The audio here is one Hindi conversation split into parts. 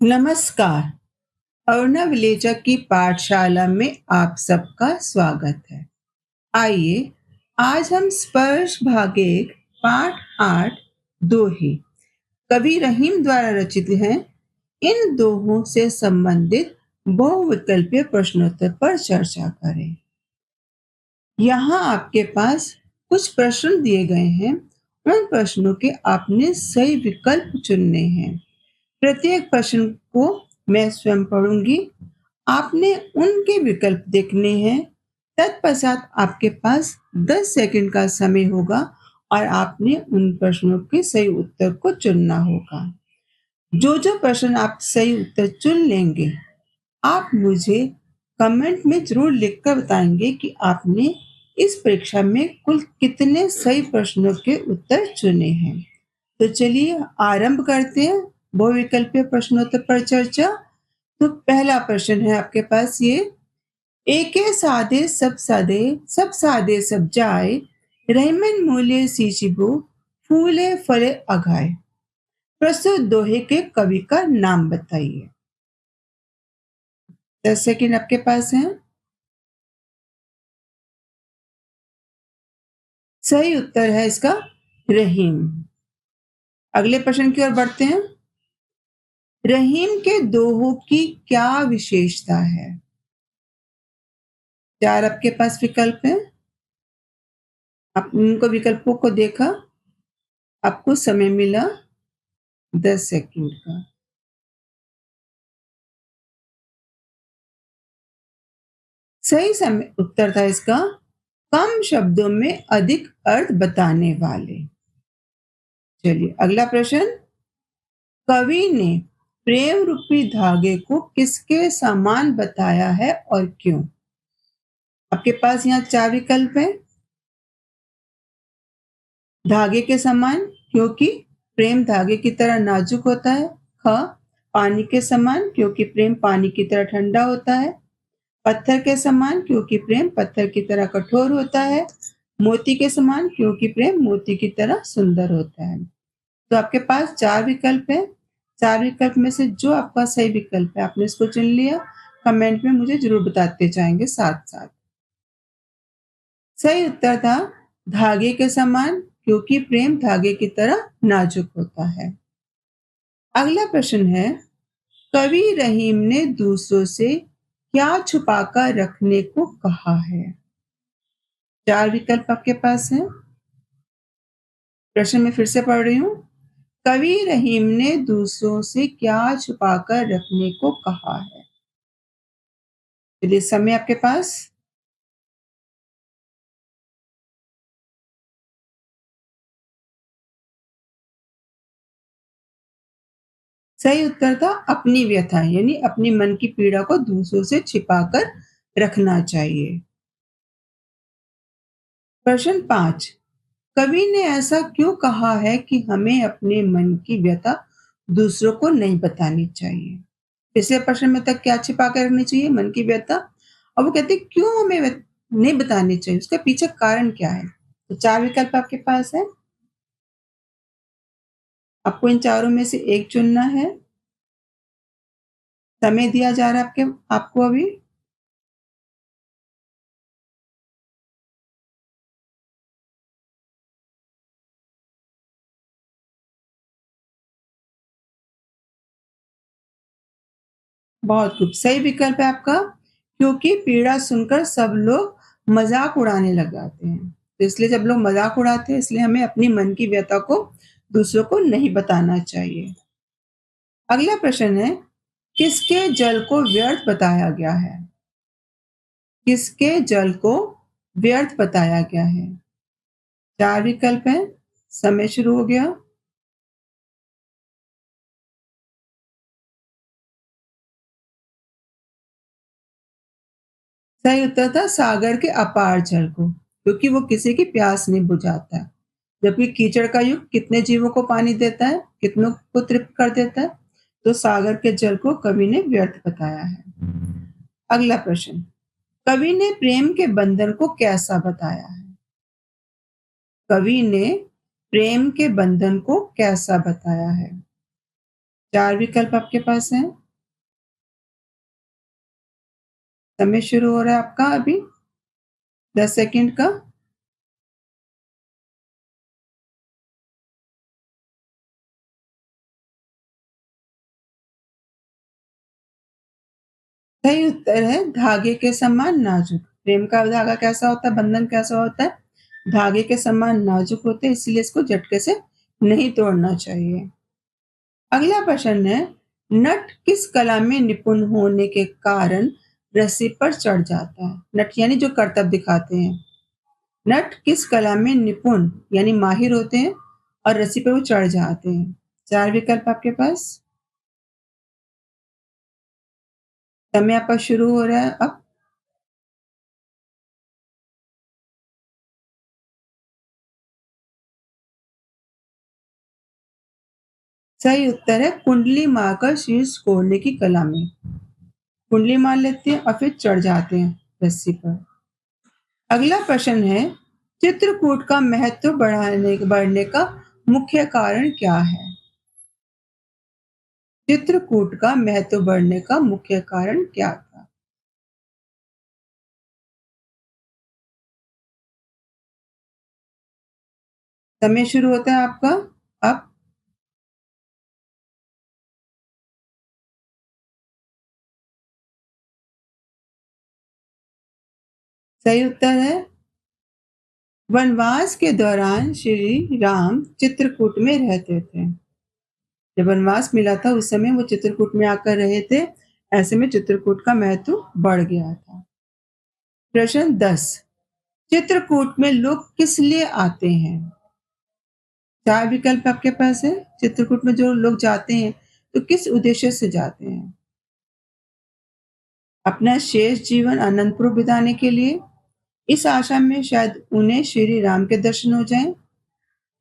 नमस्कार। अरुणा विलेजा की पाठशाला में आप सबका स्वागत है। आइए आज हम स्पर्श भाग 1 पाठ 8 दोहे कवि रहीम द्वारा रचित हैं। इन दोहों से संबंधित बहुविकल्पीय प्रश्नोत्तर पर चर्चा करें। यहाँ आपके पास कुछ प्रश्न दिए गए हैं। उन प्रश्नों के आपने सही विकल्प चुनने हैं। प्रत्येक प्रश्न को मैं स्वयं पढ़ूंगी। आपने उनके विकल्प देखने हैं। तत्पश्चात आपके पास 10 सेकंड का समय होगा और आपने उन प्रश्नों के सही उत्तर को चुनना होगा। जो प्रश्न आप सही उत्तर चुन लेंगे, आप मुझे कमेंट में ज़रूर लिखकर बताएंगे कि आपने इस परीक्षा में कुल कितने सही प्रश्नों के उत्तर चुने हैं। तो चलिए आरंभ करते हैं बहुविकल्पीय प्रश्नोत्तर पर चर्चा। तो पहला प्रश्न है आपके पास ये, एके सब सादे सब जाए, रहमन मूल्य सींचिबो, फूले फले अघाए। प्रस्तुत दोहे के कवि का नाम बताइए। 10 सेकंड आपके पास है। सही उत्तर है इसका रहीम। अगले प्रश्न की ओर बढ़ते हैं। रहीम के दोहों की क्या विशेषता है? 4 आपके पास विकल्प हैं। आप उनको विकल्पों को देखा, आपको समय मिला 10 सेकंड का। सही समय उत्तर था इसका कम शब्दों में अधिक अर्थ बताने वाले। चलिए अगला प्रश्न, कवि ने प्रेम रूपी धागे को किसके समान बताया है और क्यों? आपके पास यहाँ 4 विकल्प हैं। धागे के समान क्योंकि प्रेम धागे की तरह नाजुक होता है। ख, पानी के समान क्योंकि प्रेम पानी की तरह ठंडा होता है। पत्थर के समान क्योंकि प्रेम पत्थर की तरह कठोर होता है। मोती के समान क्योंकि प्रेम मोती की तरह सुंदर होता है। तो आपके पास 4 विकल्प हैं। 4 विकल्प में से जो आपका सही विकल्प है आपने इसको चुन लिया। कमेंट में मुझे ज़रूर बताते जाएंगे साथ-साथ। सही उत्तर था धागे के समान क्योंकि प्रेम धागे की तरह नाजुक होता है। अगला प्रश्न है, कवि रहीम ने दूसरों से क्या छुपाकर रखने को कहा है? 4 विकल्प आपके पास हैं। प्रश्न मैं फिर से पढ़ रही हूँ। कवि रहीम ने दूसरों से क्या छुपाकर रखने को कहा है? चलिए समय आपके पास। सही उत्तर था अपनी व्यथा, यानी अपनी मन की पीड़ा को दूसरों से छिपाकर रखना चाहिए। प्रश्न 5, कवि ने ऐसा क्यों कहा है कि हमें अपने मन की व्यथा दूसरों को नहीं बतानी चाहिए? पिछले प्रश्न में तक क्या छिपा कर रखनी चाहिए? मन की व्यथा। और वो कहते हैं क्यों हमें नहीं बतानी चाहिए, उसके पीछे कारण क्या है? तो 4 विकल्प आपके पास है। आपको इन चारों में से एक चुनना है। समय दिया जा रहा है आपको अभी। बहुत खूब, सही विकल्प है आपका क्योंकि पीड़ा सुनकर सब लोग मज़ाक उड़ाने लग जाते हैं। तो इसलिए जब लोग मज़ाक उड़ाते हैं इसलिए हमें अपनी मन की व्यथा को दूसरों को नहीं बताना चाहिए। अगला प्रश्न है, किसके जल को व्यर्थ बताया गया है? किसके जल को व्यर्थ बताया गया है? 4 विकल्प हैं। समय शुरू हो गया। सही उत्तर था सागर के अपार जल को, क्योंकि वो किसी की प्यास नहीं बुझाता है। जबकि कीचड़ का युग कितने जीवों को पानी देता है, कितनों को तृप्त कर देता है। तो सागर के जल को कवि ने व्यर्थ बताया है। अगला प्रश्न, कवि ने प्रेम के बंधन को कैसा बताया है? कवि ने प्रेम के बंधन को कैसा बताया है? 4 विकल्प आपके पास हैं। समय शुरू हो रहा है आपका अभी 10 सेकंड का। सही उत्तर है धागे के समान नाजुक। प्रेम का धागा कैसा होता है, बंधन कैसा होता है? धागे के समान नाजुक होते हैं, इसलिए इसको झटके से नहीं तोड़ना चाहिए। अगला प्रश्न है, नट किस कला में निपुण होने के कारण रस्सी पर चढ़ जाता है? नट यानी जो करतब दिखाते हैं। नट किस कला में निपुण यानी माहिर होते हैं और रस्सी पे वो चढ़ जाते हैं? 4 विकल्प आपके पास। समय आपका शुरू हो रहा है अब। सही उत्तर है कुंडली मारकर शीर्ष खोलने की कला में। कुंडली मार लेते हैं और फिर चढ़ जाते हैं रस्सी पर। अगला प्रश्न है, चित्रकूट का महत्व बढ़ने का मुख्य कारण क्या है? चित्रकूट का महत्व बढ़ने का मुख्य कारण क्या था? समय शुरू होता है आपका अब। सही उत्तर है वनवास के दौरान श्री राम चित्रकूट में रहते थे। जब वनवास मिला था उस समय वो चित्रकूट में आकर रहे थे। ऐसे में चित्रकूट का महत्व बढ़ गया था। प्रश्न 10, चित्रकूट में लोग किस लिए आते हैं? 4 विकल्प आपके पास है। चित्रकूट में जो लोग जाते हैं तो किस उद्देश्य से जाते हैं? अपना शेष जीवन आनंदपूर्वक बिताने के लिए, इस आशा में शायद उन्हें श्री राम के दर्शन हो जाएं,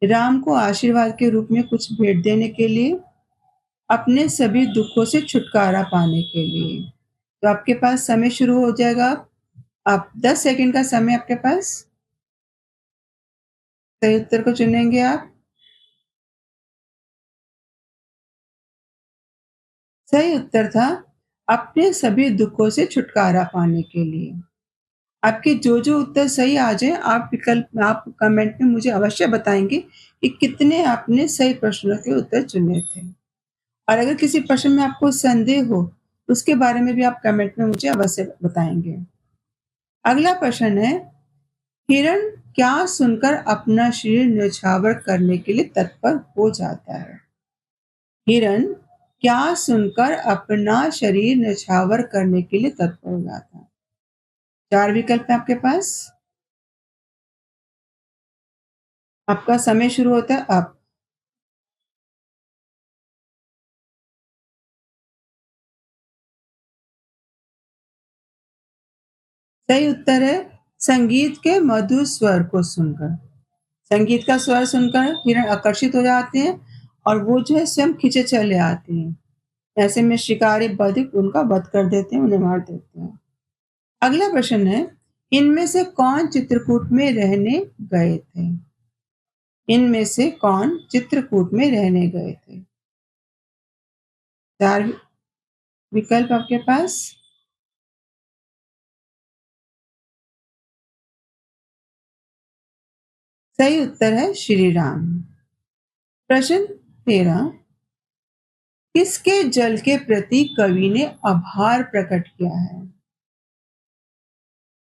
राम को आशीर्वाद के रूप में कुछ भेंट देने के लिए, अपने सभी दुखों से छुटकारा पाने के लिए। तो आपके पास समय शुरू हो जाएगा। आप 10 सेकंड का समय आपके पास। सही उत्तर को चुनेंगे आप। सही उत्तर था अपने सभी दुखों से छुटकारा पाने के लिए। आपके जो उत्तर सही आ जाए आप कमेंट में मुझे अवश्य बताएंगे कि कितने आपने सही प्रश्नों के उत्तर चुने थे। और अगर किसी प्रश्न में आपको संदेह हो तो उसके बारे में भी आप कमेंट में मुझे अवश्य बताएंगे। अगला प्रश्न है, हिरण क्या सुनकर अपना शरीर न्यौछावर करने के लिए तत्पर हो जाता है? हिरण क्या सुनकर अपना शरीर न्यौछावर करने के लिए तत्पर हो जाता है? 4 विकल्प है आपके पास। आपका समय शुरू होता है अब। सही उत्तर है संगीत के मधुर स्वर को सुनकर। संगीत का स्वर सुनकर हिरण आकर्षित हो जाते हैं और वो जो है स्वयं खींचे चले आते हैं। ऐसे में शिकारी बधिक उनका वध कर देते हैं, उन्हें मार देते हैं। अगला प्रश्न है, इनमें से कौन चित्रकूट में रहने गए थे? इनमें से कौन चित्रकूट में रहने गए थे? 4 विकल्प आपके पास। सही उत्तर है श्री राम। प्रश्न 13, किसके जल के प्रति कवि ने आभार प्रकट किया है?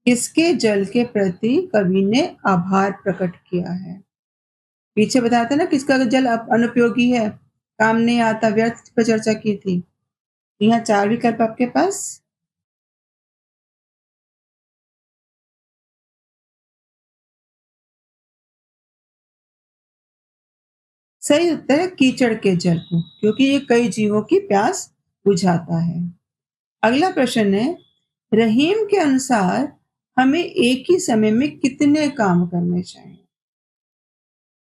किसके जल के प्रति कवि ने आभार प्रकट किया है? पीछे बताया था ना किसका जल अनुपयोगी है, काम नहीं आता, व्यर्थ पर चर्चा की थी। यहाँ 4 विकल्प आपके पास। सही उत्तर है कीचड़ के जल को, क्योंकि ये कई जीवों की प्यास बुझाता है। अगला प्रश्न है, रहीम के अनुसार हमें एक ही समय में कितने काम करने चाहिए?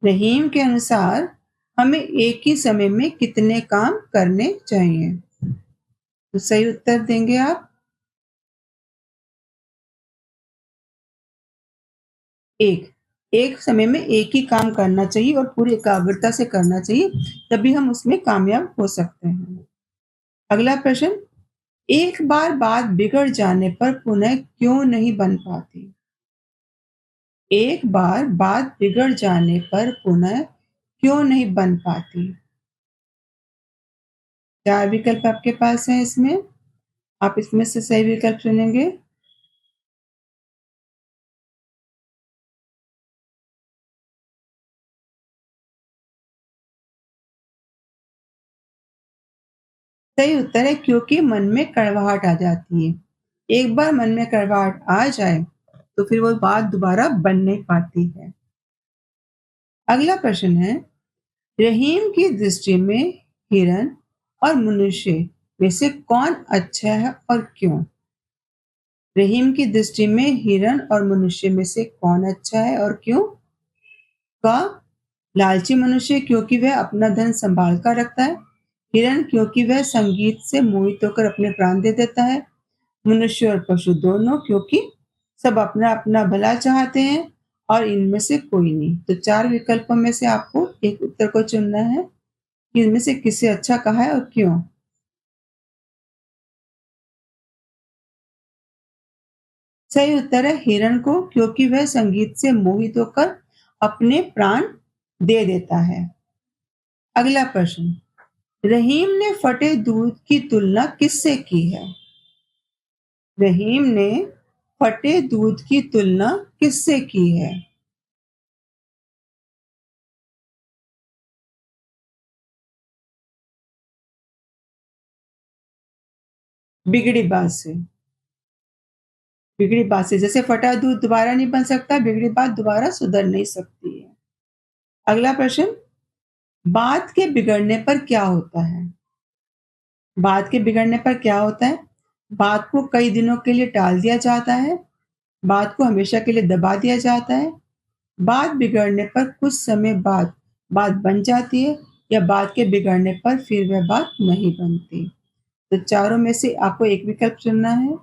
रहीम के अनुसार हमें एक ही समय में कितने काम करने चाहिए? तो सही उत्तर देंगे आप। एक। एक समय में एक ही काम करना चाहिए और पूरी एकाग्रता से करना चाहिए, तभी हम उसमें कामयाब हो सकते हैं। अगला प्रश्न, एक बार बात बिगड़ जाने पर पुनः क्यों नहीं बन पाती? एक बार बात बिगड़ जाने पर पुनः क्यों नहीं बन पाती? 4 विकल्प आपके पास हैं इसमें, आप इसमें से सही विकल्प चुनेंगे। सही उत्तर है क्योंकि मन में कड़वाहट आ जाती है। एक बार मन में कड़वाहट आ जाए, तो फिर वो बात दोबारा बन नहीं पाती है। अगला प्रश्न है, रहीम की दृष्टि में हिरन और मनुष्य में से कौन अच्छा है और क्यों? रहीम की दृष्टि में हिरन और मनुष्य में से कौन अच्छा है और क्यों? क, लालची मनुष्य क्योंकि वह अपना धन संभाल कर रखता है। हिरन क्योंकि वह संगीत से मोहित होकर अपने प्राण दे देता है। मनुष्य और पशु दोनों क्योंकि सब अपना अपना भला चाहते हैं और इनमें से कोई नहीं। तो 4 विकल्पों में से आपको एक उत्तर को चुनना है कि इनमें से किसे अच्छा कहा है और क्यों? सही उत्तर है हिरण को क्योंकि वह संगीत से मोहित होकर अपने प्राण दे देता है। अगला प्रश्न, रहीम ने फटे दूध की तुलना किससे की है? रहीम ने फटे दूध की तुलना किससे की है? बिगड़ी बात से। बिगड़ी बात से जैसे फटा दूध दोबारा नहीं बन सकता, बिगड़ी बात दोबारा सुधर नहीं सकती है। अगला प्रश्न, बात के बिगड़ने पर क्या होता है? बात के बिगड़ने पर क्या होता है? बात को कई दिनों के लिए टाल दिया जाता है, बात को हमेशा के लिए दबा दिया जाता है, बात बिगड़ने पर कुछ समय बाद बात बन जाती है या बात के बिगड़ने पर फिर वह बात नहीं बनती। तो चारों में से आपको एक विकल्प चुनना है।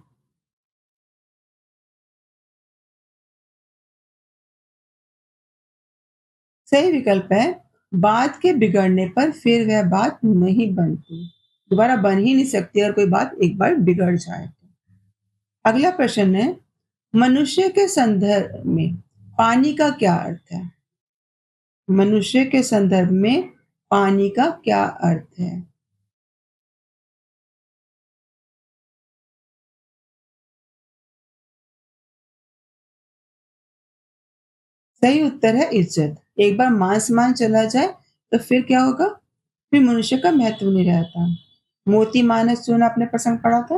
सही विकल्प है, बात के बिगड़ने पर फिर वह बात नहीं बनती। दोबारा बन ही नहीं सकती अगर कोई बात एक बार बिगड़ जाए तो। अगला प्रश्न है, मनुष्य के संदर्भ में पानी का क्या अर्थ है? मनुष्य के संदर्भ में पानी का क्या अर्थ है? सही उत्तर है इज्जत। एक बार मान सम्मान चला जाए तो फिर क्या होगा? फिर मनुष्य का महत्व नहीं रहता। मोती मानस जो आपने प्रसंग पढ़ा था,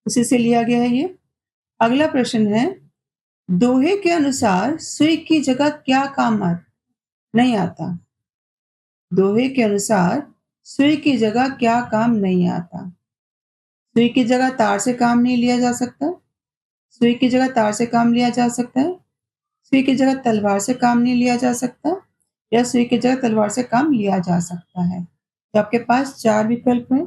उसी से लिया गया है ये। अगला प्रश्न है, दोहे के अनुसार सुई की जगह क्या काम नहीं आता? दोहे के अनुसार सुई की जगह क्या काम नहीं आता? सुई की जगह तार से काम नहीं लिया जा सकता। सुई की जगह तार से काम लिया जा सकता है। सुई की जगह तलवार से काम नहीं लिया जा सकता या सुई की जगह तलवार से काम लिया जा सकता है। तो आपके पास 4 विकल्प हैं।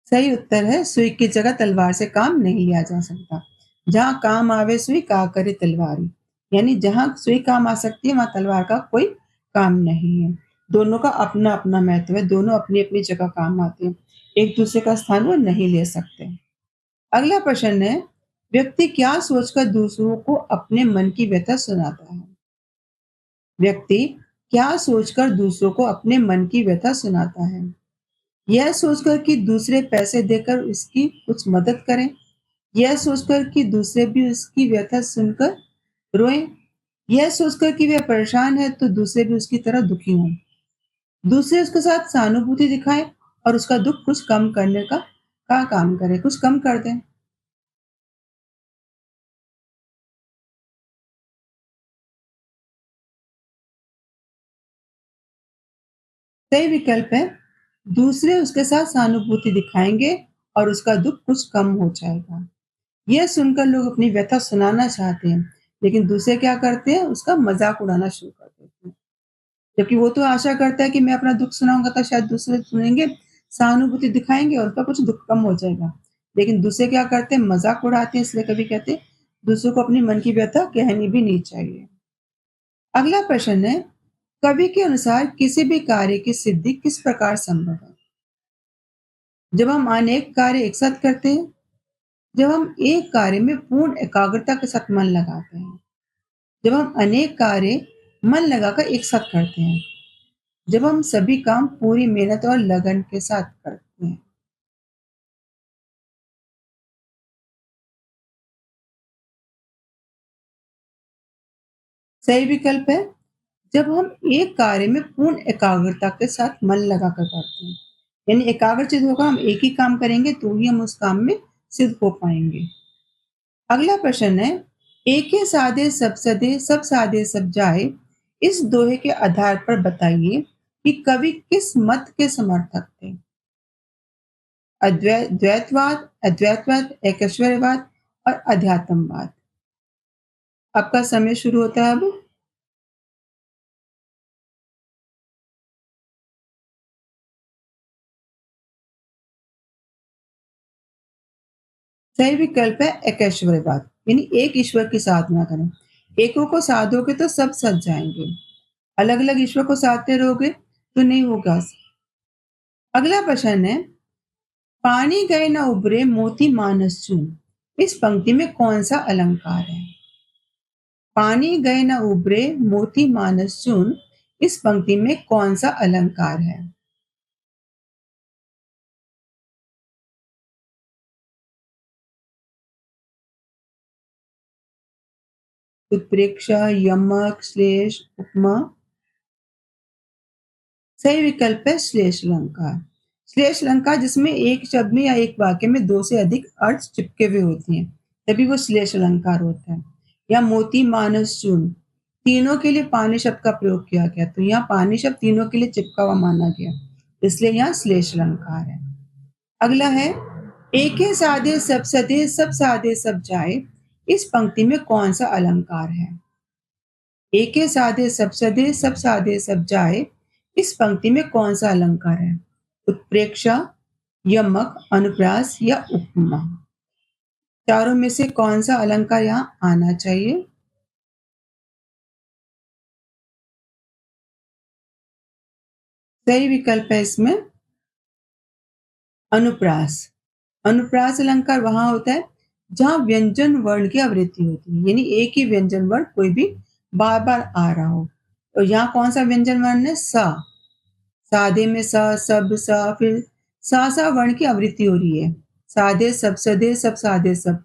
सही उत्तर है सुई की जगह तलवार से काम नहीं लिया जा सकता। जहाँ काम आवे सुई का करे तलवारी। यानी जहाँ सुई काम आ सकती है वहाँ तलवार का कोई काम नहीं है। दोनों का अपना-अपना महत्व है, दोनों अपनी-अपनी जगह काम आते हैं। एक दूसरे का स्थान वो नहीं ले सकते। अगला प्रश्न है, व्यक्ति क्या सोचकर दूसरों को अपने मन की व्यथा सुनाता है? व्यक्ति क्या सोचकर दूसरों को अपने मन की व्यथा सुनाता है? यह सोचकर कि दूसरे पैसे देकर उसकी कुछ मदद करें, यह सोचकर कि दूसरे भी उसकी व्यथा सुनकर रोएं, यह सोचकर कि वह परेशान है तो दूसरे भी उसकी तरह दुखी हों। दूसरे उसके साथ सहानुभूति दिखाएं और उसका दुख कुछ कम करने का काम करें, कुछ कम कर दें। सही विकल्प है, दूसरे उसके साथ सहानुभूति दिखाएंगे और उसका दुख कुछ कम हो जाएगा। यह सुनकर लोग अपनी व्यथा सुनाना चाहते हैं, लेकिन दूसरे क्या करते हैं? उसका मज़ाक उड़ाना शुरू कर देते हैं। जबकि वो तो आशा करता है कि मैं अपना दुःख सुनाऊँगा तो शायद दूसरे सुनेंगे, सहानुभूति दिखाएँगे और उनका कुछ दुःख कम हो जाएगा। लेकिन दूसरे क्या करते हैं, मज़ाक उड़ाते हैं, इसलिए कभी कहते हैं, दूसरों को अपनी मन की व्यथा कहनी भी नहीं चाहिए। अगला प्रश्न है, कवि के अनुसार किसी भी कार्य की सिद्धि किस प्रकार संभव है? जब हम अनेक कार्य एक साथ करते हैं, जब हम एक कार्य में पूर्ण एकाग्रता के साथ मन लगाते हैं, जब हम अनेक कार्य मन लगाकर एक साथ करते हैं, जब हम सभी काम पूरी मेहनत और लगन के साथ करते हैं। सही विकल्प है, जब हम एक कार्य में पूर्ण एकाग्रता के साथ मन लगाकर करते हैं, यानी एकाग्रचित होकर हम एक ही काम करेंगे तो ही हम उस काम में सिद्ध हो पाएंगे। अगला प्रश्न है, एके साधे सब सधे सब साधे सब जाए, इस दोहे के आधार पर बताइए कि कवि किस मत के समर्थक थे? द्वैतवाद, अद्वैतवाद, एकैश्वर्यवाद और अध्यात्मवाद। आपका समय शुरू होता है अब। सही विकल्प है एकैश्वर्यवाद, यानी एक ईश्वर की साधना करें। एकों को साधोगे तो सब सज जाएंगे, अलग अलग ईश्वर को साधते रहोगे तो नहीं होगा। अगला प्रश्न है, पानी गए न उबरे मोती मानस चून, इस पंक्ति में कौन सा अलंकार है? पानी गए न उबरे मोती मानस चून, इस पंक्ति में कौन सा अलंकार है? उत्प्रेक्षा, यमक, श्लेष, उपमा। सही विकल्प है श्लेष अलंकार। श्लेष अलंकार जिसमें एक शब्द में या एक वाक्य में दो से अधिक अर्थ चिपके हुए होते हैं, तभी वो श्लेष अलंकार होता है। या मोती मानस चून, तीनों के लिए पानी शब्द का प्रयोग किया गया, तो यहाँ पानी शब्द तीनों के लिए चिपका हुआ माना गया, इसलिए यहाँ श्लेष अलंकार है। अगला है, एके साधे सब सधे सब साधे सब जाए, इस पंक्ति में कौन सा अलंकार है? एके साधे सब सधे सब साधे सब जाए, इस पंक्ति में कौन सा अलंकार है? उत्प्रेक्षा, यमक, अनुप्रास या उपमा। चारों में से कौन सा अलंकार यहाँ आना चाहिए? सही विकल्प है इसमें अनुप्रास। अनुप्रास अलंकार वहां होता है जहां व्यंजन वर्ण की आवृत्ति होती है, यानी एक ही व्यंजन वर्ण कोई भी बार बार आ रहा हो। तो यहाँ कौन सा व्यंजन वर्ण है? सा। साधे में सा, सब सा, फिर सा वर्ण की आवृत्ति हो रही है। साधे सब सधे सब साधे सब।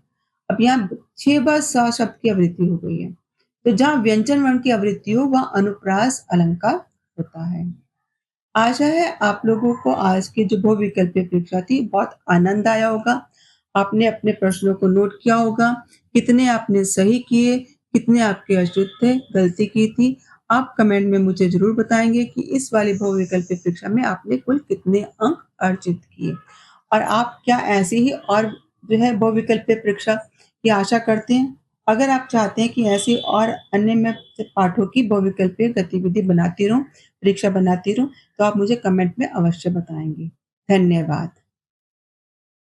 अब यहाँ 6 बार सा शब्द की आवृत्ति हो गई है। तो जहाँ व्यंजन वर्ण की आवृत्ति हो वहाँ अनुप्रास अलंकार होता है। आशा है आप लोगों को आज की जो बहुविकल्पीय परीक्षा थी बहुत आनंद आया होगा। आपने अपने प्रश्नों को नोट किया होगा, कितने आपने सही किए, कितने आपके अशुद्ध थे, गलती की थी। आप कमेंट में मुझे ज़रूर बताएँगे कि इस वाली बहुविकल्पीय परीक्षा में आपने कुल कितने अंक अर्जित किए। और आप क्या ऐसे ही और जो है बहुविकल्पीय परीक्षा की आशा करते हैं? अगर आप चाहते हैं कि ऐसी और अन्य मैं पाठों की बहुविकल्पीय गतिविधि बनाती रहूँ, परीक्षा बनाती रहूँ, तो आप मुझे कमेंट में अवश्य बताएँगे। धन्यवाद।